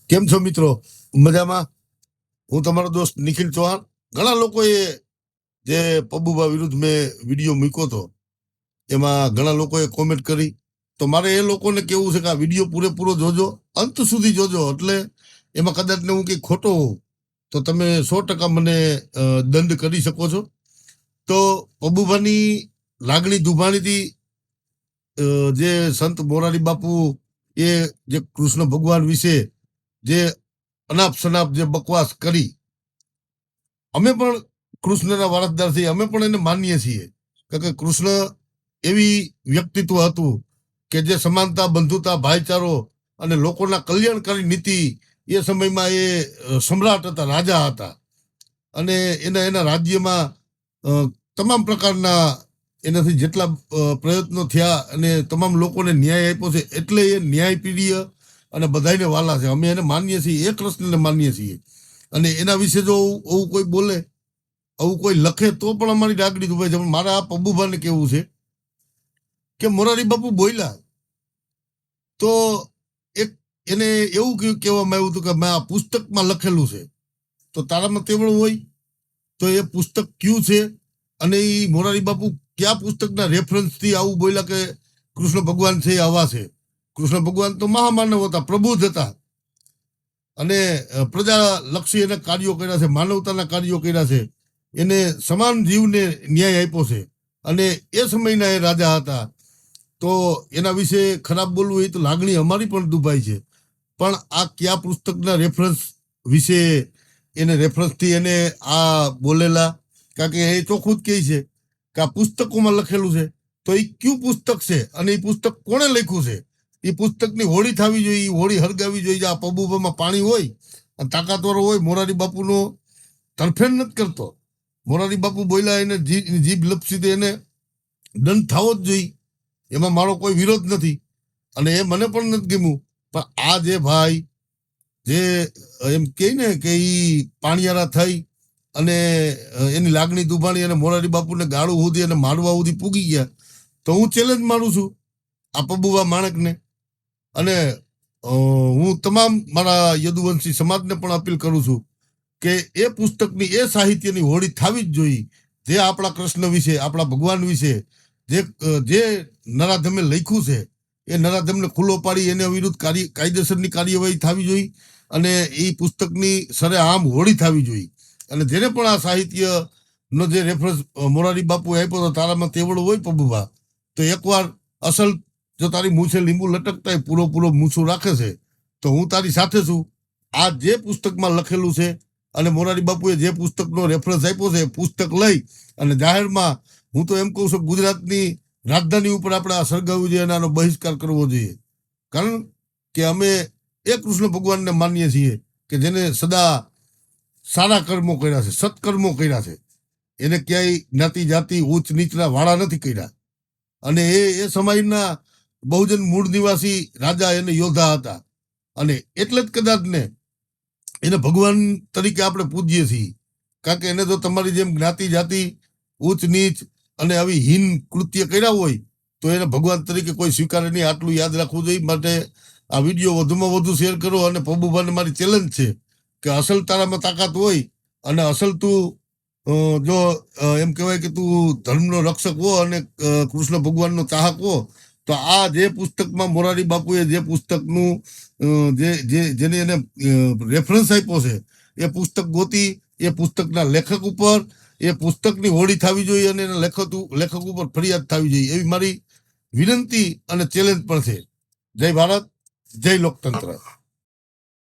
કેમ છો મિત્રો? મજામાં. હું તમારો દોસ્ત નિખિલ ચૌહાણ. ઘણા લોકોએ જે પબુભા વિરુદ્ધ મેં વિડીયો મૂક્યો હતો એમાં ઘણા લોકોએ કોમેન્ટ કરી. તો મારે એ લોકોને કેવું છે કે આ વિડીયો પૂરેપૂરો જોજો, અંત સુધી જોજો. એટલે એમાં કદાચ ને હું કંઈક ખોટો હોઉં તો તમે 100% મને દંડ કરી શકો છો. તો પબુભાની લાગણી દુભાણીથી જે સંત મોરારી બાપુ એ જે કૃષ્ણ ભગવાન વિશે જે અનાપ શનાપ જે બકવાસ કરી, અમે પણ કૃષ્ણના વારસદાર છીએ, અમે પણ એને માનીએ છીએ કે કૃષ્ણ એવી વ્યક્તિત્વ હતું કે જે સમાનતા, બંધુતા, ભાઈચારો અને લોકોના કલ્યાણકારી નીતિ, એ સમયમાં એ સમ્રાટ હતા, રાજા હતા. અને એના રાજ્યમાં તમામ પ્રકારના એનાથી જેટલા પ્રયત્નો થયા અને તમામ લોકોને ન્યાય આપ્યો છે, એટલે એ ન્યાયપ્રિય અને બધાને વાલા છે. અમે એને માનીએ છીએ, એક કૃષ્ણને માનીએ છીએ. અને એના વિશે જો આવું કોઈ બોલે, આવું કોઈ લખે તો પણ અમારી લાગણી દુભાઈ છે. પણ મારે આ પબુભાને કેવું છે કે મોરારી બાપુ બોલ્યા તો એક એને એવું કહેવામાં આવ્યું હતું કે મેં આ પુસ્તકમાં લખેલું છે. તો તારામાં તેવડું હોય તો એ પુસ્તક કયું છે અને એ મોરારી બાપુ કયા પુસ્તકના રેફરન્સથી આવું બોલ્યા કે કૃષ્ણ ભગવાન છે એ આવા છે. કૃષ્ણ ભગવાન તો મહામાનવ હતા, પ્રભુ જ હતા, અને પ્રજાલક્ષી એને કાર્યો કર્યા છે, માનવતાના કાર્યો કર્યા છે, એને સમાન જીવને ન્યાય આપ્યો છે, અને એ સમયના એ રાજા હતા. તો એના વિશે ખરાબ બોલવું એ તો લાગણી અમારી પણ દુભાઈ છે. પણ આ કયા પુસ્તકના રેફરન્સ વિશે એને રેફરન્સથી એને આ બોલેલા? કારણ કે એ ચોખ્ખું જ કહે છે કે આ પુસ્તકોમાં લખેલું છે. તો એ કયું પુસ્તક છે અને એ પુસ્તક કોણે લખ્યું છે? એ પુસ્તકની હોળી થવી જોઈએ, હોળી હળગાવી જોઈએ. આ પબુભામાં પાણી હોય અને તાકાતવાળો હોય. મોરારી બાપુનો તરફેણ નથી કરતો. મોરારી બાપુ બોલ્યા, એને જીભ લપસી દે, એને દંડ થવો જ જોઈએ. એમાં મારો કોઈ વિરોધ નથી અને એ મને પણ નથી ગમ્યું. પણ આ જે ભાઈ જે એમ કહે ને કે ઈ પાણીયારા થઈ અને એની લાગણી દુભાણી અને મોરારી બાપુને ગાળું સુધી અને મારવા સુધી પૂગી ગયા, તો હું ચેલેન્જ મારું છું આ પબુભા માણકને. અને હું તમામ મારા યદુવંશી સમાજને પણ અપીલ કરું છું કે એ પુસ્તકની, એ સાહિત્યની હોળી થવી જ જોઈએ. જે આપણા કૃષ્ણ વિશે, આપણા ભગવાન વિશે જે નરાધમે લખ્યું છે, એ નરાધમને ખુલ્લો પાડી એને વિરુદ્ધ કાયદેસરની કાર્યવાહી થવી જોઈએ. અને એ પુસ્તકની સરેઆમ હોળી થવી જોઈએ. અને જેને પણ આ સાહિત્યનો જે રેફરન્સ મોરારી બાપુ આપ્યો તો તારામાં તેવડું હોય પબુભા, તો એકવાર અસલ, જો તારી મૂછે લીંબુ લટકતા હોય, પૂરો મૂછું રાખે છે, તો હું તારી સાથે છું. આ જે પુસ્તકમાં લખેલું છે અને મોરારી બાપુએ જે પુસ્તકનો રેફરન્સ આપ્યો છે, પુસ્તક લઈ અને જાહેરમાં, હું તો એમ કહું છું, ગુજરાતની રાજધાની ઉપર આપણે આ સળગાવવું જોઈએ અને આનો બહિષ્કાર કરવો જોઈએ. કારણ કે અમે એ કૃષ્ણ ભગવાનને માનીએ છીએ કે જેને સદા સારા કર્મો કર્યા છે, સત્કર્મો કર્યા છે. એને ક્યાંય જ્ઞાતિ જાતિ ઉચ્ચ નીચના વાળા નથી કર્યા. અને એ સમયના બહુજન મૂળ નિવાસી રાજા, એને યોદ્ધા હતા. અને એટલે જ કદાચ ને એને ભગવાન તરીકે આપણે પૂજીએ છીએ. કારણ કે એને જો તમારી જેમ જ્ઞાતિ જાતિ ઉચ્ચ નીચ અને આવી હીન કૃત્ય કર્યા હોય તો એને ભગવાન તરીકે કોઈ સ્વીકારે નહીં. આટલું યાદ રાખવું જોઈએ. માટે આ વિડીયો વધુમાં વધુ શેર કરો. અને પબુભાને મારી ચેલેન્જ છે કે અસલ તારામાં તાકાત હોય અને અસલ તું જો એમ કહેવાય કે તું ધર્મનો રક્ષક હો અને કૃષ્ણ ભગવાનનો ચાહક હો, તો આ જે પુસ્તકમાં મોરારી બાપુએ જે પુસ્તકનું જેને એને રેફરન્સ આપ્યો છે, એ પુસ્તક ગોતી, એ પુસ્તકના લેખક ઉપર એ પુસ્તકની હોળી થવી જોઈએ અને એના લેખક ઉપર ફરિયાદ થવી જોઈએ. એવી મારી વિનંતી અને ચેલેન્જ પણ છે. જય ભારત, જય લોકતંત્ર.